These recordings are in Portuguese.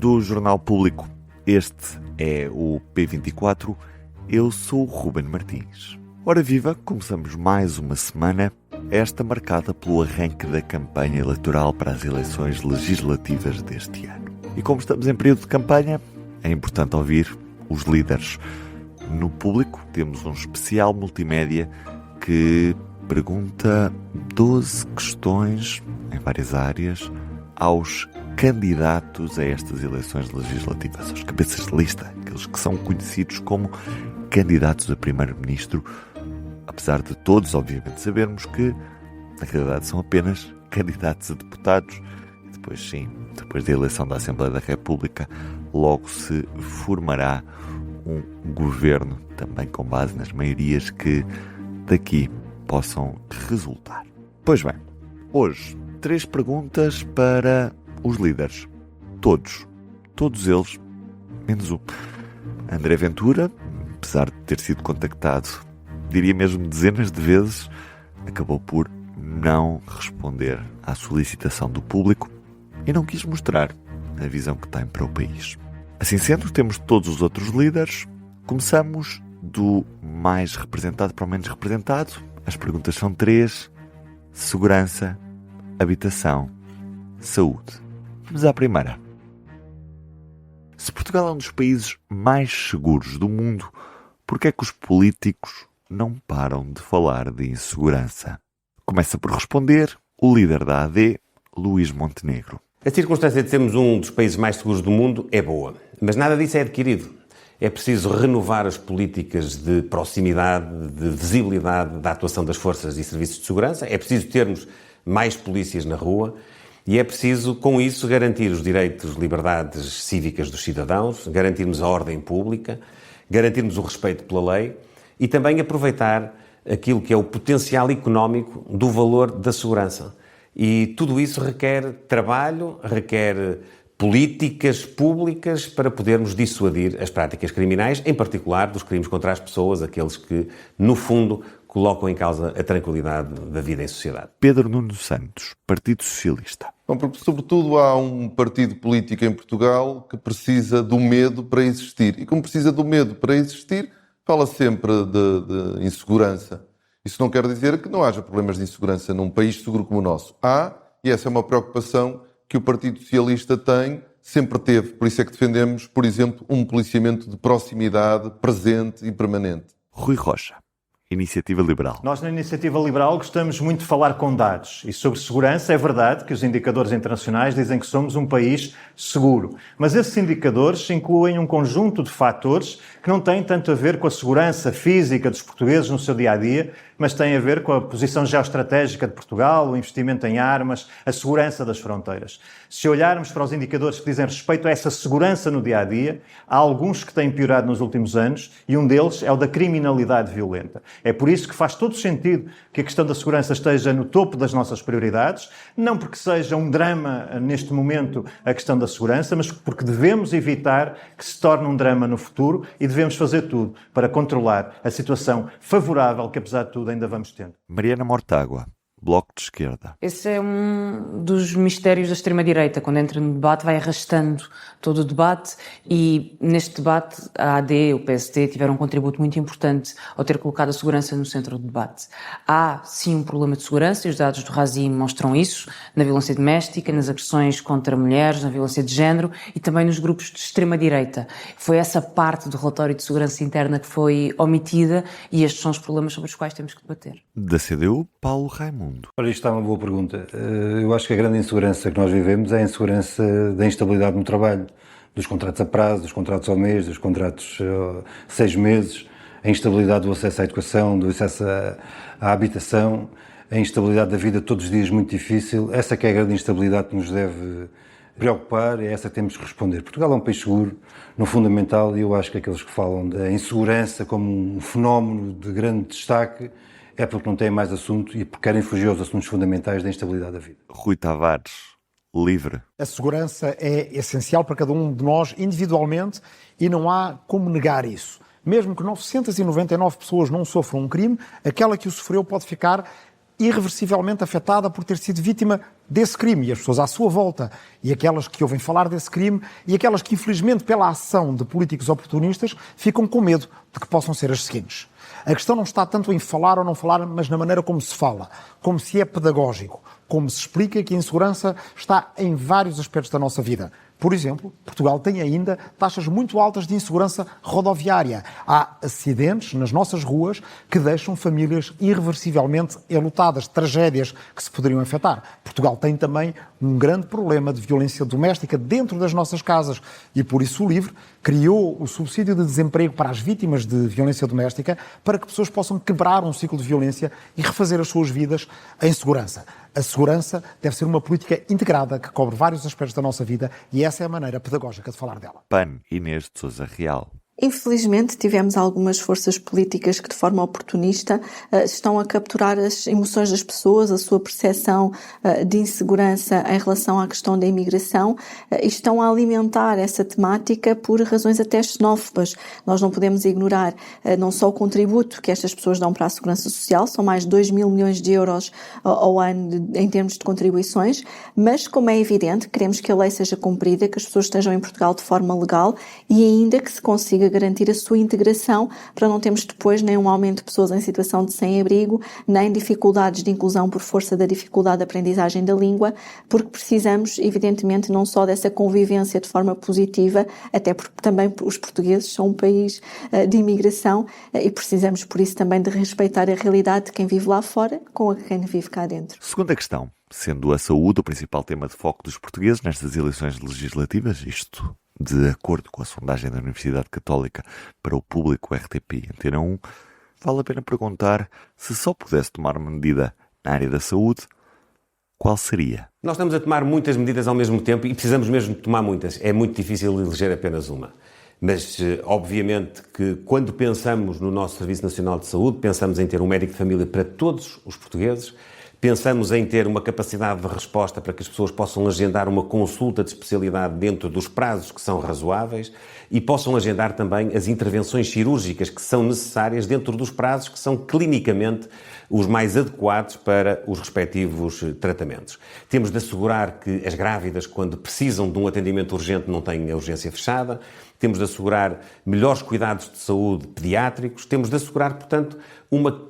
do Jornal Público. Este é o P24. Eu sou o Ruben Martins. Ora viva, começamos mais uma semana, esta marcada pelo arranque da campanha eleitoral para as eleições legislativas deste ano. E como estamos em período de campanha, é importante ouvir os líderes. No Público temos um especial multimédia que pergunta 12 questões em várias áreas aos candidatos a estas eleições legislativas, aos cabeças de lista, aqueles que são conhecidos como candidatos a primeiro-ministro, apesar de todos, obviamente, sabermos que, na realidade, são apenas candidatos a deputados. E depois, sim, depois da eleição da Assembleia da República, logo se formará um governo, também com base nas maiorias que daqui possam resultar. Pois bem, hoje, 3 perguntas para os líderes. Todos eles, menos um. André Ventura, apesar de ter sido contactado, diria mesmo dezenas de vezes, acabou por não responder à solicitação do Público e não quis mostrar a visão que tem para o país. Assim sendo, temos todos os outros líderes. Começamos do mais representado para o menos representado. As perguntas são 3. Segurança, habitação, saúde. Vamos à primeira. Se Portugal é um dos países mais seguros do mundo, por que é que os políticos não param de falar de insegurança? Começa por responder o líder da AD, Luís Montenegro. A circunstância de sermos um dos países mais seguros do mundo é boa, mas nada disso é adquirido. É preciso renovar as políticas de proximidade, de visibilidade da atuação das forças e serviços de segurança. É preciso termos mais polícias na rua e é preciso, com isso, garantir os direitos e liberdades cívicas dos cidadãos, garantirmos a ordem pública, garantirmos o respeito pela lei e também aproveitar aquilo que é o potencial económico do valor da segurança. E tudo isso requer trabalho, requer políticas públicas para podermos dissuadir as práticas criminais, em particular dos crimes contra as pessoas, aqueles que, no fundo, colocam em causa a tranquilidade da vida em sociedade. Pedro Nuno Santos, Partido Socialista. Bom, porque, sobretudo, há um partido político em Portugal que precisa do medo para existir. E como precisa do medo para existir, fala sempre de insegurança. Isso não quer dizer que não haja problemas de insegurança num país seguro como o nosso. Há, e essa é uma preocupação que o Partido Socialista tem, sempre teve. Por isso é que defendemos, por exemplo, um policiamento de proximidade, presente e permanente. Rui Rocha, Iniciativa Liberal. Nós, na Iniciativa Liberal, gostamos muito de falar com dados. E sobre segurança, é verdade que os indicadores internacionais dizem que somos um país seguro. Mas esses indicadores incluem um conjunto de fatores que não têm tanto a ver com a segurança física dos portugueses no seu dia-a-dia, mas têm a ver com a posição geoestratégica de Portugal, o investimento em armas, a segurança das fronteiras. Se olharmos para os indicadores que dizem respeito a essa segurança no dia-a-dia, há alguns que têm piorado nos últimos anos e um deles é o da criminalidade violenta. É por isso que faz todo sentido que a questão da segurança esteja no topo das nossas prioridades, não porque seja um drama neste momento a questão da segurança, mas porque devemos evitar que se torne um drama no futuro e devemos fazer tudo para controlar a situação favorável que, apesar de tudo, ainda vamos tendo. Mariana Mortágua, Bloco de Esquerda. Esse é um dos mistérios da extrema-direita. Quando entra no debate, vai arrastando todo o debate e, neste debate, a AD, o PSD, tiveram um contributo muito importante ao ter colocado a segurança no centro do debate. Há, sim, um problema de segurança e os dados do RASIM mostram isso, na violência doméstica, nas agressões contra mulheres, na violência de género e também nos grupos de extrema-direita. Foi essa parte do relatório de segurança interna que foi omitida e estes são os problemas sobre os quais temos que debater. Da CDU, Paulo Raimundo. Ora, isto é uma boa pergunta. Eu acho que a grande insegurança que nós vivemos é a insegurança da instabilidade no trabalho, dos contratos a prazo, dos contratos ao mês, dos contratos 6 meses, a instabilidade do acesso à educação, do acesso à habitação, a instabilidade da vida todos os dias muito difícil. Essa que é a grande instabilidade que nos deve preocupar, é essa que temos que responder. Portugal é um país seguro, no fundamental, e eu acho que aqueles que falam da insegurança como um fenómeno de grande destaque é porque não têm mais assunto e porque querem fugir aos assuntos fundamentais da instabilidade da vida. Rui Tavares, Livre. A segurança é essencial para cada um de nós individualmente e não há como negar isso. Mesmo que 999 pessoas não sofram um crime, aquela que o sofreu pode ficar irreversivelmente afetada por ter sido vítima desse crime, e as pessoas à sua volta, e aquelas que ouvem falar desse crime, e aquelas que, infelizmente, pela ação de políticos oportunistas, ficam com medo de que possam ser as seguintes. A questão não está tanto em falar ou não falar, mas na maneira como se fala, como se é pedagógico, como se explica que a insegurança está em vários aspectos da nossa vida. Por exemplo, Portugal tem ainda taxas muito altas de insegurança rodoviária. Há acidentes nas nossas ruas que deixam famílias irreversivelmente enlutadas, tragédias que se poderiam afetar. Portugal tem também um grande problema de violência doméstica dentro das nossas casas e, por isso, o LIVRE criou o subsídio de desemprego para as vítimas de violência doméstica para que pessoas possam quebrar um ciclo de violência e refazer as suas vidas em segurança. A segurança deve ser uma política integrada que cobre vários aspectos da nossa vida e essa é a maneira pedagógica de falar dela. PAN, Inês de Sousa Real. Infelizmente, tivemos algumas forças políticas que, de forma oportunista, estão a capturar as emoções das pessoas, a sua percepção de insegurança em relação à questão da imigração e estão a alimentar essa temática por razões até xenófobas. Nós não podemos ignorar não só o contributo que estas pessoas dão para a segurança social, são mais de 2 mil milhões de euros ao ano em termos de contribuições, mas, como é evidente, queremos que a lei seja cumprida, que as pessoas estejam em Portugal de forma legal e ainda que se consiga garantir a sua integração para não termos depois nem um aumento de pessoas em situação de sem-abrigo, nem dificuldades de inclusão por força da dificuldade de aprendizagem da língua, porque precisamos, evidentemente, não só dessa convivência de forma positiva, até porque também os portugueses são um país de imigração e precisamos, por isso, também de respeitar a realidade de quem vive lá fora com a quem vive cá dentro. Segunda questão. Sendo a saúde o principal tema de foco dos portugueses nestas eleições legislativas, isto de acordo com a sondagem da Universidade Católica para o público RTP e Antena 1, vale a pena perguntar se só pudesse tomar uma medida na área da saúde, qual seria? Nós estamos a tomar muitas medidas ao mesmo tempo e precisamos mesmo de tomar muitas. É muito difícil eleger apenas uma. Mas, obviamente, que quando pensamos no nosso Serviço Nacional de Saúde, pensamos em ter um médico de família para todos os portugueses, pensamos em ter uma capacidade de resposta para que as pessoas possam agendar uma consulta de especialidade dentro dos prazos que são razoáveis e possam agendar também as intervenções cirúrgicas que são necessárias dentro dos prazos que são clinicamente os mais adequados para os respectivos tratamentos. Temos de assegurar que as grávidas, quando precisam de um atendimento urgente, não têm a urgência fechada. Temos de assegurar melhores cuidados de saúde pediátricos. Temos de assegurar, portanto, uma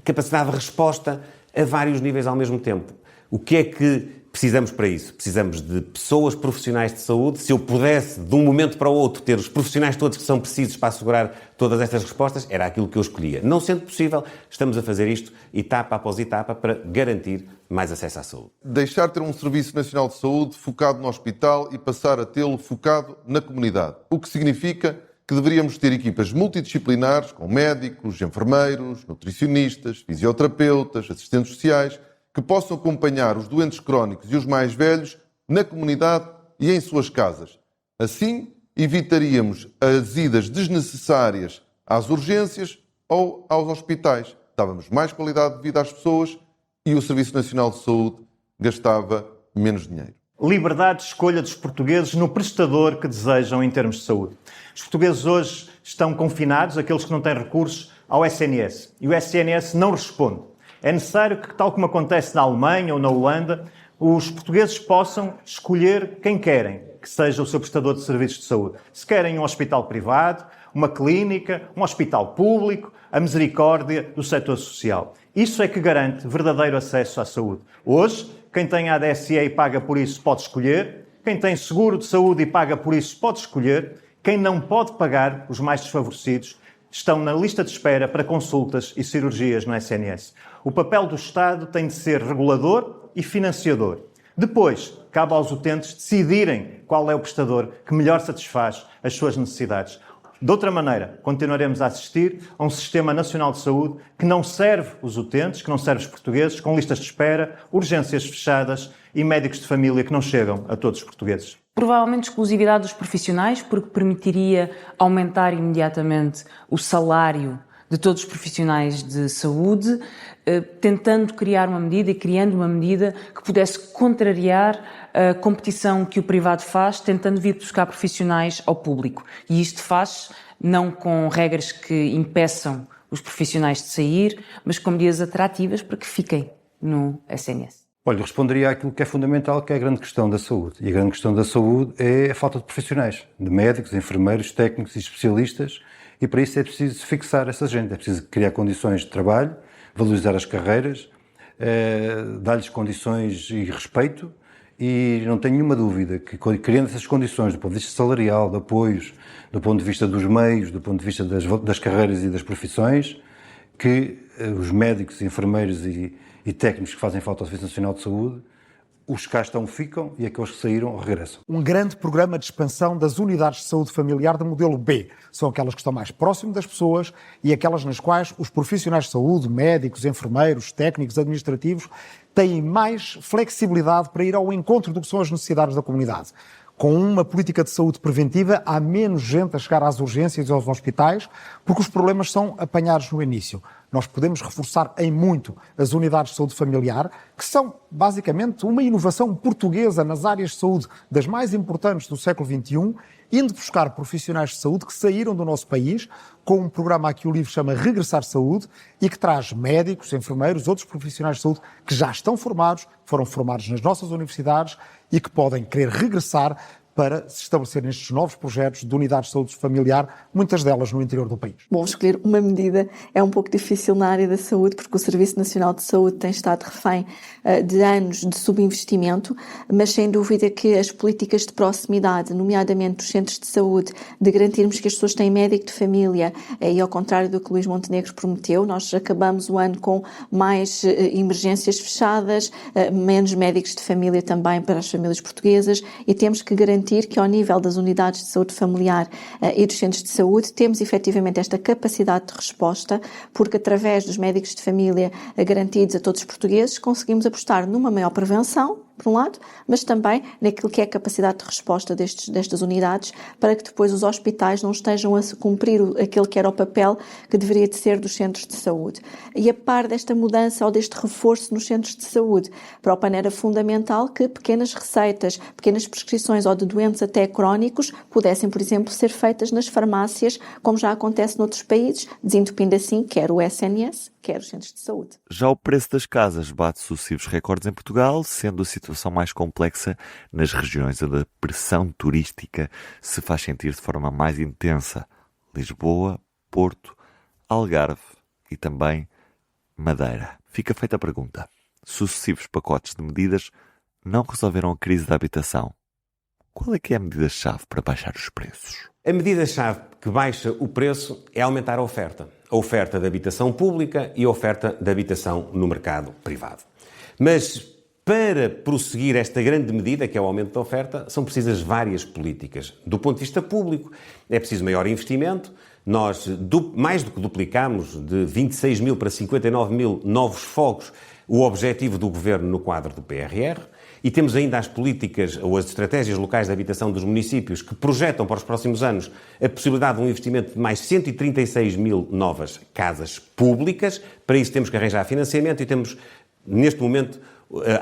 capacidade de resposta a vários níveis ao mesmo tempo. O que é que precisamos para isso? Precisamos de pessoas profissionais de saúde. Se eu pudesse, de um momento para o outro, ter os profissionais todos que são precisos para assegurar todas estas respostas, era aquilo que eu escolhia. Não sendo possível, estamos a fazer isto etapa após etapa para garantir mais acesso à saúde. Deixar de ter um Serviço Nacional de Saúde focado no hospital e passar a tê-lo focado na comunidade. O que significa que deveríamos ter equipas multidisciplinares com médicos, enfermeiros, nutricionistas, fisioterapeutas, assistentes sociais, que possam acompanhar os doentes crónicos e os mais velhos na comunidade e em suas casas. Assim, evitaríamos as idas desnecessárias às urgências ou aos hospitais. Dávamos mais qualidade de vida às pessoas e o Serviço Nacional de Saúde gastava menos dinheiro. Liberdade de escolha dos portugueses no prestador que desejam em termos de saúde. Os portugueses hoje estão confinados, aqueles que não têm recursos, ao SNS. E o SNS não responde. É necessário que, tal como acontece na Alemanha ou na Holanda, os portugueses possam escolher quem querem que seja o seu prestador de serviços de saúde. Se querem um hospital privado, uma clínica, um hospital público, a misericórdia do setor social. Isso é que garante verdadeiro acesso à saúde. Hoje, quem tem a ADSE e paga por isso pode escolher. Quem tem seguro de saúde e paga por isso pode escolher. Quem não pode pagar, os mais desfavorecidos, estão na lista de espera para consultas e cirurgias no SNS. O papel do Estado tem de ser regulador e financiador. Depois, cabe aos utentes decidirem qual é o prestador que melhor satisfaz as suas necessidades. De outra maneira, continuaremos a assistir a um Sistema Nacional de Saúde que não serve os utentes, que não serve os portugueses, com listas de espera, urgências fechadas e médicos de família que não chegam a todos os portugueses. Provavelmente exclusividade dos profissionais, porque permitiria aumentar imediatamente o salário de todos os profissionais de saúde, tentando criar uma medida e criando uma medida que pudesse contrariar a competição que o privado faz, tentando vir buscar profissionais ao público. E isto faz não com regras que impeçam os profissionais de sair, mas com medidas atrativas para que fiquem no SNS. Olha, responderia àquilo que é fundamental, que é a grande questão da saúde. E a grande questão da saúde é a falta de profissionais, de médicos, enfermeiros, técnicos e especialistas, e para isso é preciso fixar essa agenda, é preciso criar condições de trabalho, valorizar as carreiras, dar-lhes condições e respeito, e não tenho nenhuma dúvida que, criando essas condições do ponto de vista salarial, de apoios, do ponto de vista dos meios, do ponto de vista das carreiras e das profissões, que os médicos, enfermeiros e técnicos que fazem falta ao Serviço Nacional de Saúde, os que cá estão ficam e aqueles que saíram regressam. Um grande programa de expansão das unidades de saúde familiar do modelo B. São aquelas que estão mais próximo das pessoas e aquelas nas quais os profissionais de saúde, médicos, enfermeiros, técnicos, administrativos, têm mais flexibilidade para ir ao encontro do que são as necessidades da comunidade. Com uma política de saúde preventiva, há menos gente a chegar às urgências e aos hospitais, porque os problemas são apanhados no início. Nós podemos reforçar em muito as unidades de saúde familiar, que são basicamente uma inovação portuguesa nas áreas de saúde das mais importantes do século XXI, indo buscar profissionais de saúde que saíram do nosso país, com um programa que o livro chama Regressar Saúde, e que traz médicos, enfermeiros, outros profissionais de saúde que já estão formados, foram formados nas nossas universidades e que podem querer regressar para se estabelecer nestes novos projetos de unidades de saúde familiar, muitas delas no interior do país. Bom, escolher uma medida é um pouco difícil na área da saúde, porque o Serviço Nacional de Saúde tem estado refém de anos de subinvestimento, mas sem dúvida que as políticas de proximidade, nomeadamente dos centros de saúde, de garantirmos que as pessoas têm médico de família, e ao contrário do que Luís Montenegro prometeu, nós acabamos o ano com mais emergências fechadas, menos médicos de família também para as famílias portuguesas, e temos que garantir que ao nível das unidades de saúde familiar e dos centros de saúde temos efetivamente esta capacidade de resposta, porque através dos médicos de família garantidos a todos os portugueses conseguimos apostar numa maior prevenção, por um lado, mas também naquilo que é a capacidade de resposta destas unidades, para que depois os hospitais não estejam a cumprir aquele que era o papel que deveria de ser dos centros de saúde. E a par desta mudança ou deste reforço nos centros de saúde, para o PAN era fundamental que pequenas receitas, pequenas prescrições ou de doentes até crónicos pudessem, por exemplo, ser feitas nas farmácias, como já acontece noutros países, desentupindo assim quer o SNS, quer os centros de saúde. Já o preço das casas bate sucessivos recordes em Portugal, sendo a situação mais complexa nas regiões onde a pressão turística se faz sentir de forma mais intensa. Lisboa, Porto, Algarve e também Madeira. Fica feita a pergunta. Sucessivos pacotes de medidas não resolveram a crise da habitação. Qual é que é a medida-chave para baixar os preços? A medida-chave que baixa o preço é aumentar a oferta. A oferta de habitação pública e a oferta de habitação no mercado privado. Mas para prosseguir esta grande medida, que é o aumento da oferta, são precisas várias políticas. Do ponto de vista público, é preciso maior investimento. Nós mais do que duplicamos de 26 mil para 59 mil novos fogos o objetivo do Governo no quadro do PRR. E temos ainda as políticas ou as estratégias locais de habitação dos municípios que projetam para os próximos anos a possibilidade de um investimento de mais 136 mil novas casas públicas. Para isso temos que arranjar financiamento e temos, neste momento,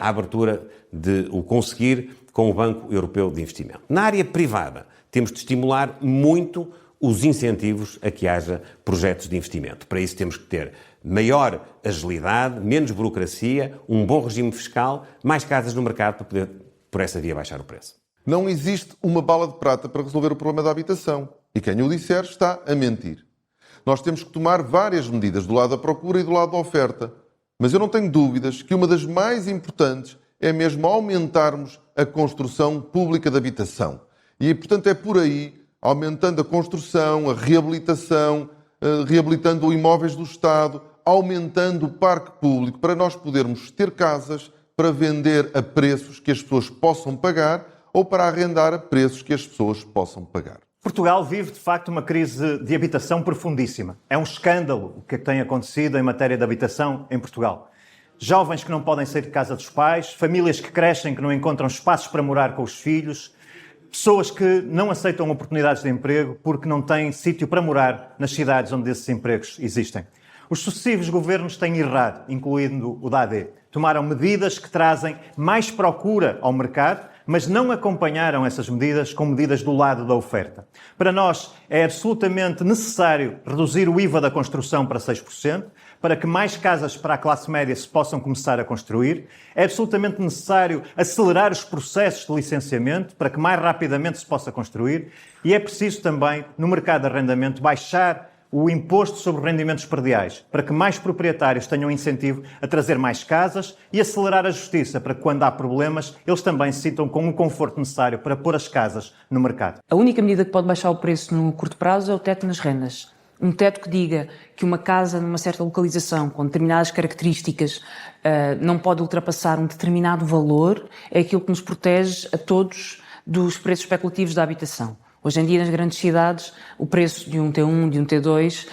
a abertura de o conseguir com o Banco Europeu de Investimento. Na área privada, temos de estimular muito os incentivos a que haja projetos de investimento. Para isso temos que ter maior agilidade, menos burocracia, um bom regime fiscal, mais casas no mercado para poder, por essa via, baixar o preço. Não existe uma bala de prata para resolver o problema da habitação. E quem o disser está a mentir. Nós temos que tomar várias medidas do lado da procura e do lado da oferta. Mas eu não tenho dúvidas que uma das mais importantes é mesmo aumentarmos a construção pública de habitação. E, portanto, é por aí, aumentando a construção, a reabilitação, reabilitando imóveis do Estado, aumentando o parque público, para nós podermos ter casas para vender a preços que as pessoas possam pagar ou para arrendar a preços que as pessoas possam pagar. Portugal vive, de facto, uma crise de habitação profundíssima. É um escândalo o que tem acontecido em matéria de habitação em Portugal. Jovens que não podem sair de casa dos pais, famílias que crescem, que não encontram espaços para morar com os filhos, pessoas que não aceitam oportunidades de emprego porque não têm sítio para morar nas cidades onde esses empregos existem. Os sucessivos governos têm errado, incluindo o da AD. Tomaram medidas que trazem mais procura ao mercado, mas não acompanharam essas medidas com medidas do lado da oferta. Para nós é absolutamente necessário reduzir o IVA da construção para 6%, para que mais casas para a classe média se possam começar a construir. É absolutamente necessário acelerar os processos de licenciamento para que mais rapidamente se possa construir. E é preciso também, no mercado de arrendamento, baixar o imposto sobre rendimentos prediais, para que mais proprietários tenham incentivo a trazer mais casas e acelerar a justiça, para que quando há problemas, eles também se sintam com o conforto necessário para pôr as casas no mercado. A única medida que pode baixar o preço no curto prazo é o teto nas rendas. Um teto que diga que uma casa numa certa localização, com determinadas características, não pode ultrapassar um determinado valor, é aquilo que nos protege a todos dos preços especulativos da habitação. Hoje em dia, nas grandes cidades, o preço de um T1, de um T2,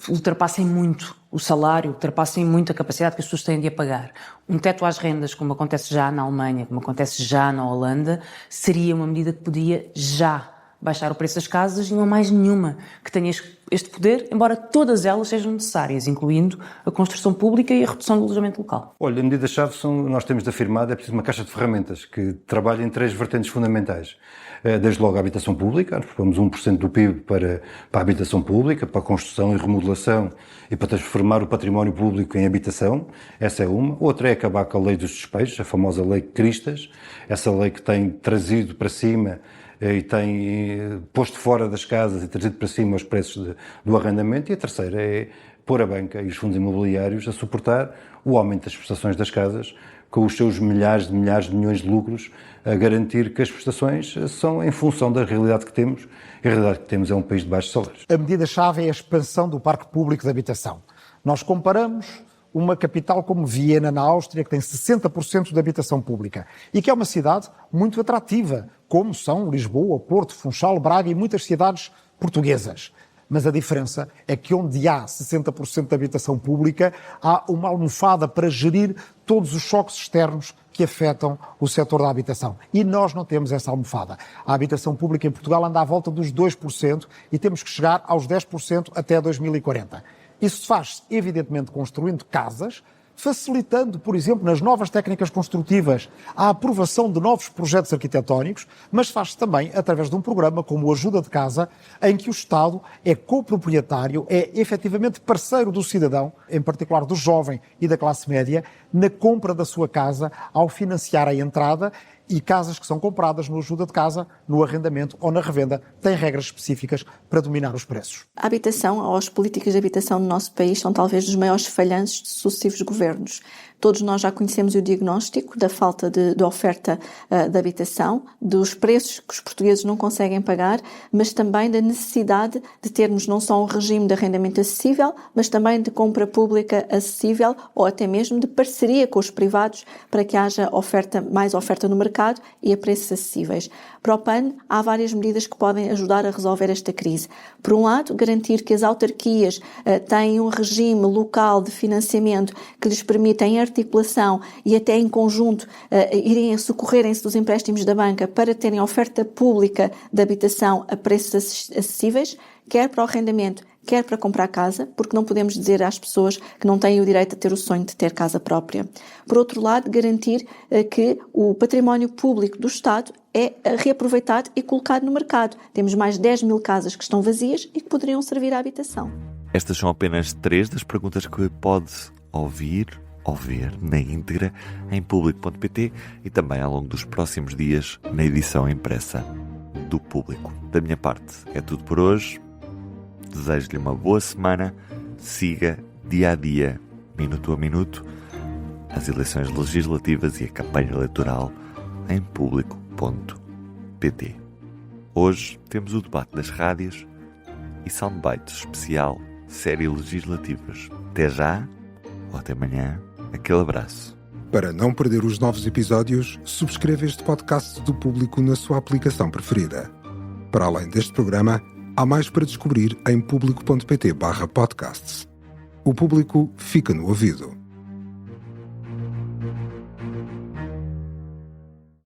ultrapassem muito o salário, ultrapassem muito a capacidade que as pessoas têm de a pagar. Um teto às rendas, como acontece já na Alemanha, como acontece já na Holanda, seria uma medida que podia já baixar o preço das casas e não há mais nenhuma que tenha este poder, embora todas elas sejam necessárias, incluindo a construção pública e a redução do alojamento local. Olha, a medida-chave nós temos afirmado, é preciso uma caixa de ferramentas que trabalhe em 3 vertentes fundamentais. Desde logo a habitação pública, nós propomos 1% do PIB para a habitação pública, para a construção e remodelação e para transformar o património público em habitação. Essa é uma. Outra é acabar com a lei dos despejos, a famosa lei Cristas, essa lei que tem trazido para cima e tem posto fora das casas e trazido para cima os preços do arrendamento. E a terceira é pôr a banca e os fundos imobiliários a suportar o aumento das prestações das casas, com os seus milhares de milhões de lucros, a garantir que as prestações são em função da realidade que temos, e a realidade que temos é um país de baixos salários. A medida-chave é a expansão do parque público de habitação. Nós comparamos uma capital como Viena, na Áustria, que tem 60% de habitação pública e que é uma cidade muito atrativa, como são Lisboa, Porto, Funchal, Braga e muitas cidades portuguesas. Mas a diferença é que onde há 60% de habitação pública, há uma almofada para gerir todos os choques externos que afetam o setor da habitação. E nós não temos essa almofada. A habitação pública em Portugal anda à volta dos 2% e temos que chegar aos 10% até 2040. Isso se faz, evidentemente, construindo casas, facilitando, por exemplo, nas novas técnicas construtivas, a aprovação de novos projetos arquitetónicos, mas faz-se também através de um programa como o Ajuda de Casa, em que o Estado é coproprietário, é efetivamente parceiro do cidadão, em particular do jovem e da classe média, na compra da sua casa, ao financiar a entrada. E casas que são compradas no Ajuda de Casa, no arrendamento ou na revenda, têm regras específicas para dominar os preços. A habitação, ou as políticas de habitação no nosso país, são talvez dos maiores falhanços de sucessivos governos. Todos nós já conhecemos o diagnóstico da falta de oferta de habitação, dos preços que os portugueses não conseguem pagar, mas também da necessidade de termos não só um regime de arrendamento acessível, mas também de compra pública acessível ou até mesmo de parceria com os privados para que haja mais oferta no mercado e a preços acessíveis. Para o PAN, há várias medidas que podem ajudar a resolver esta crise. Por um lado, garantir que as autarquias têm um regime local de financiamento que lhes permita, em articulação e até em conjunto, irem socorrerem-se dos empréstimos da banca para terem oferta pública de habitação a preços acessíveis, quer para o arrendamento, quer para comprar casa, porque não podemos dizer às pessoas que não têm o direito a ter o sonho de ter casa própria. Por outro lado, garantir que o património público do Estado é reaproveitado e colocado no mercado. Temos mais de 10 mil casas que estão vazias e que poderiam servir à habitação. Estas são apenas 3 das perguntas que pode ouvir ou ver na íntegra em público.pt e também ao longo dos próximos dias na edição impressa do Público. Da minha parte é tudo por hoje. Desejo-lhe uma boa semana. Siga dia a dia, minuto a minuto, as eleições legislativas e a campanha eleitoral em público.pt. Hoje temos o debate das rádios e soundbites especial série legislativas. Até já ou até amanhã. Aquele abraço. Para não perder os novos episódios, subscreva este podcast do Público na sua aplicação preferida. Para além deste programa, há mais para descobrir em público.pt/podcasts. O Público fica no ouvido.